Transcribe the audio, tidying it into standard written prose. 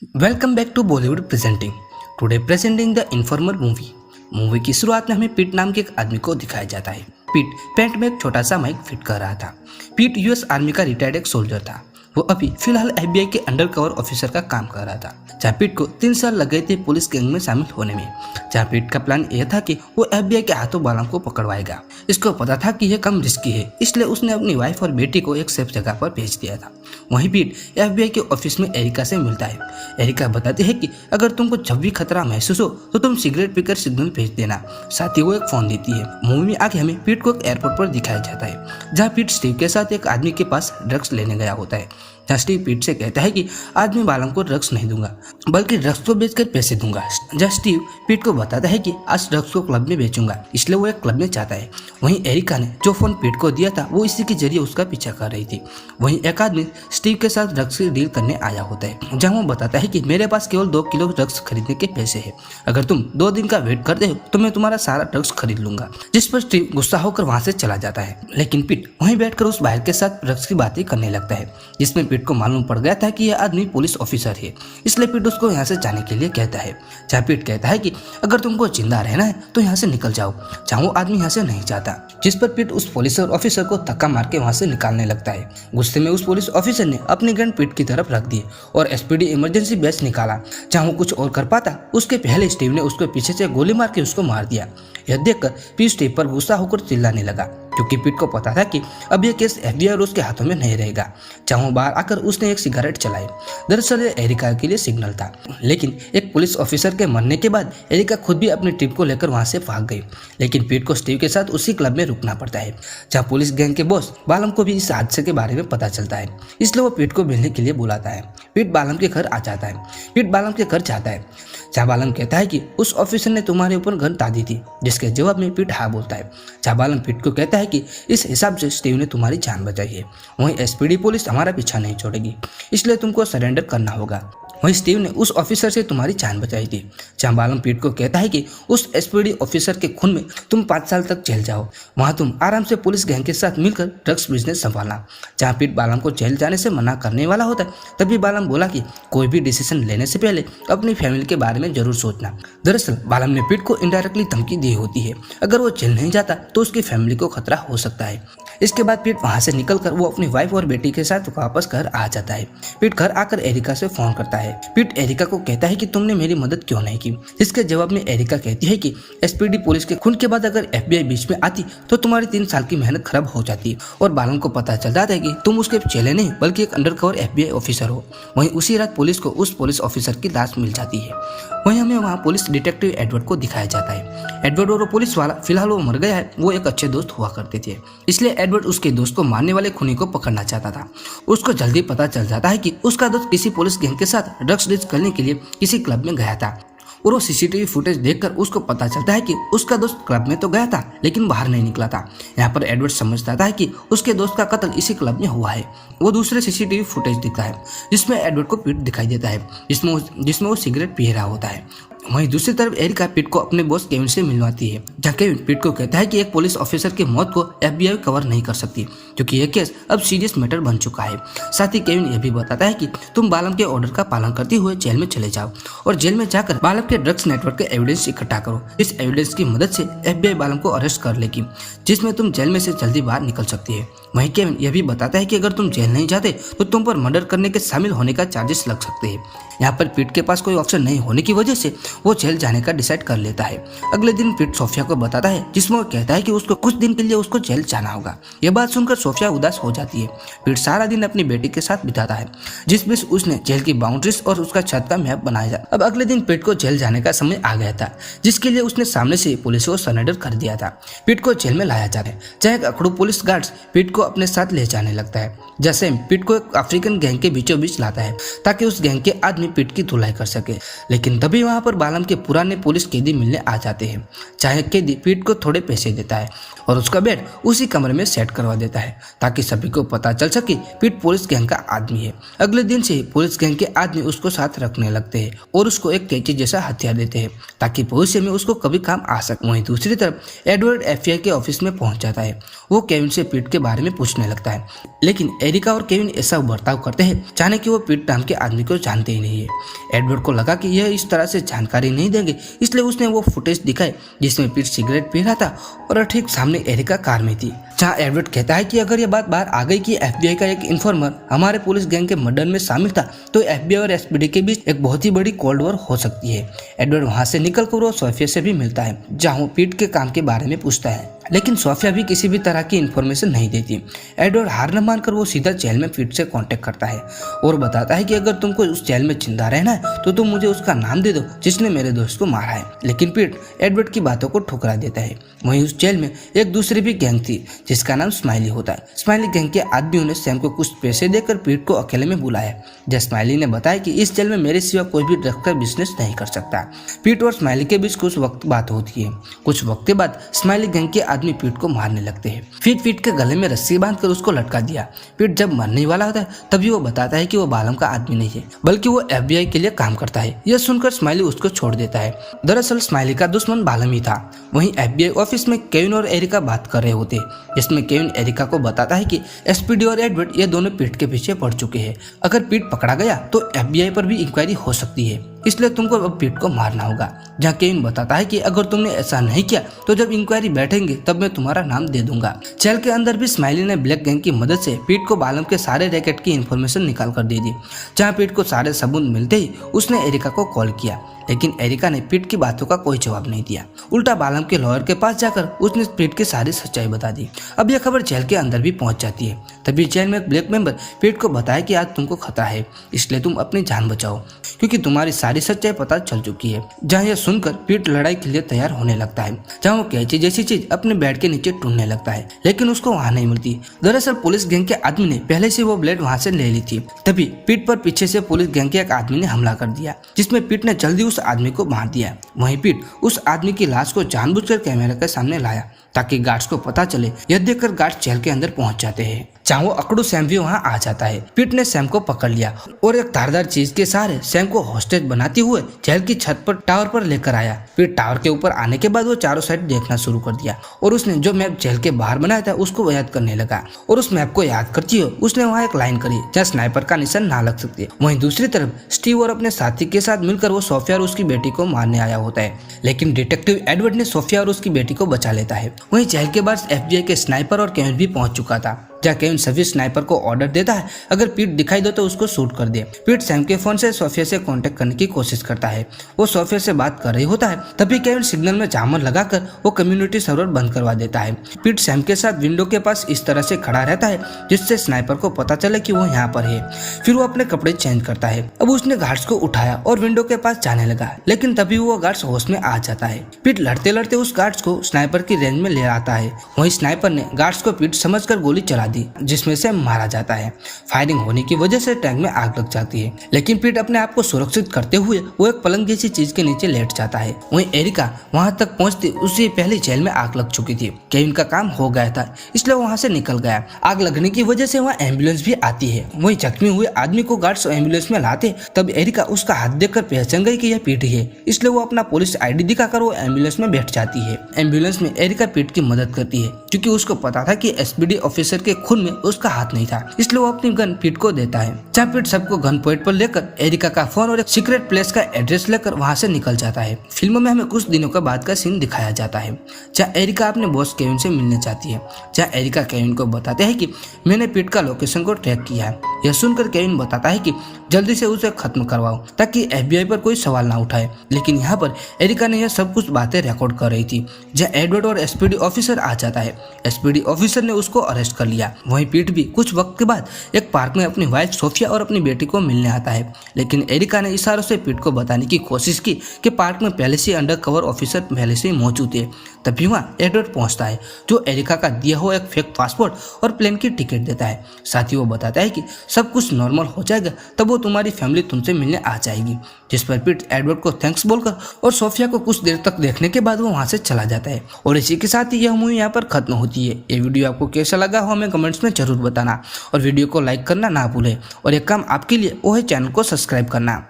Welcome back to Bollywood presenting. Today presenting the informer movie की शुरुआत में हमें पीट नाम के एक आदमी को दिखाया जाता है। पीट पेंट में एक छोटा सा माइक फिट कर रहा था। पीट यूएस आर्मी का रिटायर्ड एक सोल्जर था। वो अभी फिलहाल एफबीआई के अंडर कवर ऑफिसर का काम कर रहा था। जहाँ पीट को 3 साल लग गए थे पुलिस गैंग में शामिल होने में। जहाँ पीट का प्लान यह था कि वो एफबीआई के हाथों बालम को पकड़वाएगा। इसको पता था कि यह कम रिस्की है, इसलिए उसने अपनी वाइफ और बेटी को एक सेफ जगह पर भेज दिया था। वहीं पीट एफबीआई के ऑफिस में एरिका से मिलता है। एरिका बताती है कि अगर तुमको जब भी खतरा महसूस हो तो तुम सिगरेट पीकर सिग्नल भेज देना। साथ ही वो एक फोन देती है। मूवी में आगे हमें पीट को एक एयरपोर्ट पर दिखाया जाता है, जहाँ पीट स्टीव के साथ एक आदमी के पास ड्रग्स लेने गया होता है। जहाँ स्टीव पीट से कहता है कि आदमी बालम को ड्रग्स नहीं दूंगा, बल्कि ड्रग्स को बेचकर पैसे दूंगा। जहाँ स्टीव पीट को बताता है कि आज ड्रग्स को क्लब में बेचूंगा, इसलिए वो एक क्लब में चाहता है। वहीं एरिका ने जो फोन पीट को दिया था वो इसी के जरिए उसका पीछा कर रही थी। वहीं एक आदमी स्टीव के साथ ड्रग्स की डील करने आया होता है, जहाँ वो बताता है कि मेरे पास केवल 2 किलो ड्रग्स खरीदने के पैसे है। अगर तुम 2 दिन का वेट करते हो तो मैं तुम्हारा सारा ड्रग्स खरीद लूंगा। जिस पर स्टीव गुस्सा होकर वहां से चला जाता है। लेकिन पीट वहीं बैठकर उस बाहर के साथ ड्रग्स की बातें करने लगता है, जिसमें पीट को मालूम पड़ गया था कि यह आदमी पुलिस ऑफिसर है। इसलिए पीट उसको यहाँ से जाने के लिए कहता है। जहाँ पीट कहता है कि अगर तुमको जिंदा रहना है तो यहाँ से निकल जाओ, जहाँ वो आदमी यहाँ से नहीं जाता। जिस पर पीट उस पुलिस ऑफिसर को धक्का मार के वहाँ से निकालने लगता है। गुस्से में उस पुलिस ऑफिसर ने अपनी गन पीट की तरफ रख दी और एसपीडी इमरजेंसी बैच निकाला। जहाँ वो कुछ और कर पाता उसके पहले स्टीव ने उसको पीछे से गोली मार के उसको मार दिया। यह देखकर पीट स्टीव पर गुस्सा होकर चिल्लाने लगा, क्योंकि पीट को पता था कि अब यह केस एफबीआई और उसके हाथों में नहीं रहेगा। जहाँ वो बाहर आकर उसने एक सिगरेट चलाई। दरअसल यह एरिका के लिए सिग्नल था, लेकिन एक पुलिस ऑफिसर के मरने के बाद एरिका खुद भी अपनी टीम को लेकर वहां से भाग गई। लेकिन पीट को स्टीव के साथ उसी क्लब में रुकना पड़ता है, जहाँ पुलिस गैंग के बॉस बालम को भी इस हादसे के बारे में पता चलता है। इसलिए वो पीट को मिलने के लिए बुलाता है। पीट बालम के घर आ जाता है। पीट बालम के घर जाता है, जहाँ बालम कहता है कि उस ऑफिसर ने तुम्हारे ऊपर गन दागी थी, जिसके जवाब में पीट हाँ बोलता है। जहाँ बालम पीट को कहता है कि इस हिसाब से स्टीव ने तुम्हारी जान बचाई है। वहीं एसपीडी पुलिस हमारा पीछा नहीं छोड़ेगी, इसलिए तुमको सरेंडर करना होगा। वहीं स्टीव ने उस ऑफिसर से तुम्हारी जान बचाई थी। जहाँ बालम पीट को कहता है कि उस एसपीडी ऑफिसर के खून में तुम 5 साल तक जेल जाओ, वहाँ तुम आराम से पुलिस गैंग के साथ मिलकर ड्रग्स बिजनेस संभालना। जहाँ पीट बालम को जेल जाने से मना करने वाला होता है, तभी बालम बोला कि कोई भी डिसीजन लेने से पहले अपनी फैमिली के बारे में जरूर सोचना। दरअसल बालम ने पीट को इनडायरेक्टली धमकी दी होती है, अगर वो जेल नहीं जाता तो उसकी फैमिली को खतरा हो सकता है। इसके बाद पीट वहां से निकलकर वो अपनी वाइफ और बेटी के साथ वापस घर आ जाता है। पीट घर आकर एरिका से फोन करता है। पीट एरिका को कहता है कि तुमने मेरी मदद क्यों नहीं की। इसके जवाब में एरिका कहती है कि एसपीडी पुलिस के खून के बाद अगर एफबीआई बीच में आती तो तुम्हारी 3 साल की मेहनत खराब हो जाती। और बालम को पता चल जाता है कि तुम उसके चेले नहीं बल्कि एक अंडरकवर एफबीआई ऑफिसर हो। वहीं उसी रात पुलिस को उस पुलिस ऑफिसर की लाश मिल जाती है। वहीं हमें वहाँ पुलिस डिटेक्टिव एडवर्ड को दिखाया जाता है। एडवर्ड और पुलिस वाला फिलहाल वो मर गया है, वो एक अच्छे दोस्त हुआ करते थे। इसलिए एडवर्ड उसके दोस्त को मारने वाले खूनी को पकड़ना चाहता था। उसको जल्दी पता चल जाता है कि उसका दोस्त किसी पुलिस गैंग के साथ ड्रग्स डील करने के लिए किसी क्लब में गया था। और वो सीसीटीवी फुटेज देखकर उसको पता चलता है कि उसका दोस्त क्लब में तो गया था लेकिन बाहर नहीं निकला था। यहाँ पर एडवर्ड समझ जाता है कि उसके दोस्त का कत्ल इसी क्लब में हुआ है। वो दूसरे सीसीटीवी फुटेज दिखता है, जिसमें एडवर्ड को पीट दिखाई देता है, जिसमें वो सिगरेट पी रहा होता है। वहीं दूसरी तरफ एरिका पीट को अपने बॉस केविन से मिलवाती है, जहाँ केविन पीट को कहता है कि एक पुलिस ऑफिसर की मौत को एफबीआई कवर नहीं कर सकती, क्योंकि यह केस अब सीरियस मैटर बन चुका है। साथ ही केविन यह भी बताता है कि तुम बालम के ऑर्डर का पालन करते हुए जेल में चले जाओ और जेल में जाकर बालम के ड्रग्स नेटवर्क के एविडेंस इकट्ठा करो। इस एविडेंस की मदद से एफबीआई बालम को अरेस्ट कर लेगी, जिसमें तुम जेल में से जल्दी बाहर निकल सकती है। वहीं केविन यह भी बताता है कि अगर तुम जेल नहीं जाते तो तुम पर मर्डर करने के शामिल होने का चार्जेस लग सकते हैं। यहाँ पर पीट के पास कोई ऑप्शन नहीं होने की वजह से वो जेल जाने का डिसाइड कर लेता है। अगले दिन पीट सोफिया को बताता है, जिसमें वो कहता है कि उसको कुछ दिन के लिए उसको जेल जाना होगा। यह बात सुनकर सोफिया उदास हो जाती है। पीट सारा दिन अपनी बेटी के साथ बिताता है, जिस बीच उसने जेल की बाउंड्रीज और उसका छत का मैप बनाया। अब अगले दिन पीट को जेल जाने का समय आ गया था, जिसके लिए उसने सामने से पुलिस को सरेंडर कर दिया था। पीट को जेल में लाया जाता है, जहाँ एक अखड़ू पुलिस गार्ड्स पीट को अपने साथ ले जाने लगता है। जैसे पीट को एक अफ्रीकन गैंग के बीचों बीच लाता है, ताकि उस गैंग के आदमी पीट की धुलाई कर सके। लेकिन तभी वहां पर बालम के पुराने पुलिस कैदी मिलने आ जाते हैं। चाहे कैदी पीट को थोड़े पैसे देता है और उसका बेड उसी कमरे में सेट करवा देता है ताकि सभी को पता चल सके पीट पुलिस गैंग का आदमी है। अगले दिन से पुलिस गैंग के आदमी उसको साथ रखने लगते हैं और उसको एक कैंची जैसा हथियार देते हैं ताकि भविष्य में उसको कभी काम आ सके। वहीं दूसरी तरफ एडवर्ड FBI के ऑफिस में पहुंच जाता है। वो केविन से पीट के बारे में पूछने लगता है, लेकिन एरिका और केविन ऐसा बर्ताव करते हैं जाने कि वो पीट नाम के आदमी को जानते ही नहीं है। एडवर्ड को लगा कि यह इस तरह से जानकारी नहीं देंगे, इसलिए उसने वो फुटेज दिखाए जिसमें पीट सिगरेट पी रहा था और ठीक सामने एरिका कार में थी। जहाँ एडवर्ड कहता है कि अगर ये बात बाहर आ गई कि FBI का एक इन्फॉर्मर हमारे पुलिस गैंग के मर्डर में शामिल था तो FBI और SPD के बीच एक बहुत ही बड़ी कोल्ड वॉर हो सकती है। एडवर्ड वहां से निकलकर वो सोफिया से भी मिलता है, जहाँ वो पीट के काम के बारे में पूछता है, लेकिन सोफिया भी किसी भी तरह की इन्फॉर्मेशन नहीं देती। एडवर्ड हार न मानकर वो सीधा जेल में पीट से कांटेक्ट करता है और बताता है कि अगर तुमको उस जेल में जिंदा रहना है तो तुम मुझे उसका नाम दे दो जिसने मेरे दोस्त को मारा है। लेकिन पीट एडवर्ड की बातों को ठुकरा देता है। वहीं उस जेल में एक दूसरी भी गैंग थी जिसका नाम स्माइली होता है। स्माइली गैंग के आदमियों ने सैम को कुछ पैसे देकर पीट को अकेले में बुलाया, जब स्माइली ने बताया कि इस जेल में मेरे सिवा कोई भी ड्रग का बिजनेस नहीं कर सकता। पीट और स्माइली के बीच कुछ वक्त बात होती है। कुछ वक्त के बाद स्माइली गैंग के आदमी पीट को मारने लगते हैं। फिर पीट के गले में रस्सी बांधकर उसको लटका दिया। पीट जब मरने वाला होता है तभी वो बताता है कि वो बालम का आदमी नहीं है बल्कि वो FBI के लिए काम करता है। यह सुनकर स्माइली उसको छोड़ देता है। दरअसल स्माइली का दुश्मन बालम ही था। वहीं FBI ऑफिस में केविन और एरिका बात कर रहे होते, जिसमें केविन एरिका को बताता है कि SPD और एडवर्ड ये दोनों पीट के पीछे पड़ चुके हैं। अगर पीट पकड़ा गया तो FBI पर भी इंक्वायरी हो सकती है, इसलिए तुमको अब पीट को मारना होगा। जहाँ केविन बताता है कि अगर तुमने ऐसा नहीं किया तो जब इंक्वायरी बैठेंगे तब मैं तुम्हारा नाम दे दूंगा। जेल के अंदर भी स्माइली ने ब्लैक गैंग की मदद से पीट को बालम के सारे रैकेट की इन्फॉर्मेशन निकाल कर दे दी। जहाँ पीट को सारे सबूत मिलते ही उसने एरिका को कॉल किया, लेकिन एरिका ने पीट की बातों का कोई जवाब नहीं दिया। उल्टा बालम के लॉयर के पास जाकर उसने पीट की सारी सच्चाई बता दी। अब यह खबर जेल के अंदर भी पहुंच जाती है। तभी जेल में एक ब्लैक मेंबर पीट को बताया कि आज तुमको खतरा है, इसलिए तुम अपनी जान बचाओ क्योंकि तुम्हारी सारी सच्चाई पता चल चुकी है। जहाँ यह सुनकर पीट लड़ाई के लिए तैयार होने लगता है। जहाँ वो कैंची जैसी चीज अपने बेड के नीचे ढूंढने लगता है, लेकिन उसको वहाँ नहीं मिलती। दरअसल पुलिस गैंग के आदमी ने पहले से वो ब्लेड वहाँ से ले ली थी। तभी पीट पर पीछे से पुलिस गैंग के एक आदमी ने हमला कर दिया, जिसमें पीट ने जल्दी उस आदमी को मार दिया। वहीं पीट उस आदमी की लाश को जानबूझकर कैमरे के सामने लाया ताकि गार्ड्स को पता चले। यह देखकर गार्ड्स जेल के अंदर पहुंच जाते हैं, जहाँ वो अकड़ू सैम भी वहाँ आ जाता है। पीट ने सैम को पकड़ लिया और एक धारदार चीज के सहारे सैम को हॉस्टेज बनाते हुए जेल की छत पर टावर पर लेकर आया। फिर टावर के ऊपर आने के बाद वो चारों साइड देखना शुरू कर दिया और उसने जो मैप जेल के बाहर बनाया था उसको याद करने लगा। और उस मैप को याद करती हुए उसने वहाँ एक लाइन करी जहाँ स्नाइपर का निशान ना लग सकते। वहीं दूसरी तरफ स्टीव और अपने साथी के साथ मिलकर वो सोफिया और उसकी बेटी को मारने आया होता है, लेकिन डिटेक्टिव एडवर्ड ने सोफिया और उसकी बेटी को बचा लेता है। वहीं जेल के बाद FBI के स्नाइपर और केविन भी पहुंच चुका था। जहाँ केविन सभी स्नाइपर को ऑर्डर देता है अगर पीट दिखाई दो तो उसको शूट कर दे। पीट सैम के फोन से सोफिया से कांटेक्ट करने की कोशिश करता है। वो सोफिया से बात कर रही होता है, तभी केविन सिग्नल में जामर लगाकर वो कम्युनिटी सर्वर बंद करवा देता है। पीट सैम के साथ विंडो के पास इस तरह से खड़ा रहता है जिससे स्नाइपर को पता चले कि वो यहाँ पर है। फिर वो अपने कपड़े चेंज करता है। अब उसने गार्ड्स को उठाया और विंडो के पास जाने लगा, लेकिन तभी वो गार्ड्स होश में आ जाता है। पीट लड़ते लड़ते उस गार्ड्स को स्नाइपर की रेंज में ले आता है। वहीं स्नाइपर ने गार्ड्स को पीट समझकर गोली चला दी, जिसमें से मारा जाता है। फायरिंग होने की वजह से टैंक में आग लग जाती है, लेकिन पीट अपने आप को सुरक्षित करते हुए वो एक पलंग जैसी चीज के नीचे लेट जाता है। वहीं एरिका वहां तक पहुंचती उससे पहले जेल में आग लग चुकी थी। केविन का काम हो गया था, इसलिए वहां से निकल गया। आग लगने की वजह से वहाँ एम्बुलेंस भी आती है। वहीं जख्मी हुए आदमी को गार्ड्स एम्बुलेंस में लाते, तब एरिका उसका हाथ देखकर पहचान गई कि यह पीट है, इसलिए वो अपना पुलिस ID दिखाकर वो एम्बुलेंस में बैठ जाती है। एम्बुलेंस में एरिका पीट की मदद करती है क्योंकि उसको पता था कि SPD ऑफिसर के खून में उसका हाथ नहीं था, इसलिए वो अपनी गन पीट को देता है। जहाँ पीट सबको गन पॉइंट पर लेकर एरिका का फोन और एक सीक्रेट प्लेस का एड्रेस लेकर वहाँ से निकल जाता है। फिल्म में हमें कुछ दिनों के बाद का सीन दिखाया जाता है जहाँ एरिका अपने बॉस केविन से मिलने चाहती है। जहाँ एरिका केविन को बताते हैं कि मैंने पीट का लोकेशन को ट्रैक किया है। यह सुनकर केविन बताता है कि जल्दी से उसे खत्म करवाओ ताकि FBI पर कोई सवाल ना उठाए, लेकिन यहाँ पर एरिका ने यह सब कुछ बातें रिकॉर्ड कर रही थी। जहाँ एडवर्ड और SPD ऑफिसर आ जाता है। SPD ऑफिसर ने उसको अरेस्ट कर लिया। वहीं पीट भी कुछ वक्त के बाद एक एक पार्क में अपनी वाइफ सोफिया और अपनी बेटी को मिलने आता है, लेकिन एरिका ने इशारों से पीट को बताने की कोशिश की कि पार्क में पहले से अंडर कवर ऑफिसर पहले से मौजूद है। तभी वहाँ एडवर्ड पहुंचता है जो एरिका का दिया हुआ एक फेक पासपोर्ट और प्लेन की टिकट देता है। साथ ही वो बताता है कि सब कुछ नॉर्मल हो जाएगा, तब वो तुम्हारी फैमिली तुमसे मिलने आ जाएगी। जिस पर पीट एडवर्ड को थैंक्स बोलकर और सोफिया को कुछ देर तक देखने के बाद वो वहाँ से चला जाता है। और इसी के साथ ही यह मूवी यहाँ पर खत्म होती है। ये वीडियो आपको कैसा लगा हो हमें कमेंट्स में जरूर बताना और वीडियो को लाइक करना ना भूलें। और एक काम आपके लिए वो है चैनल को सब्सक्राइब करना।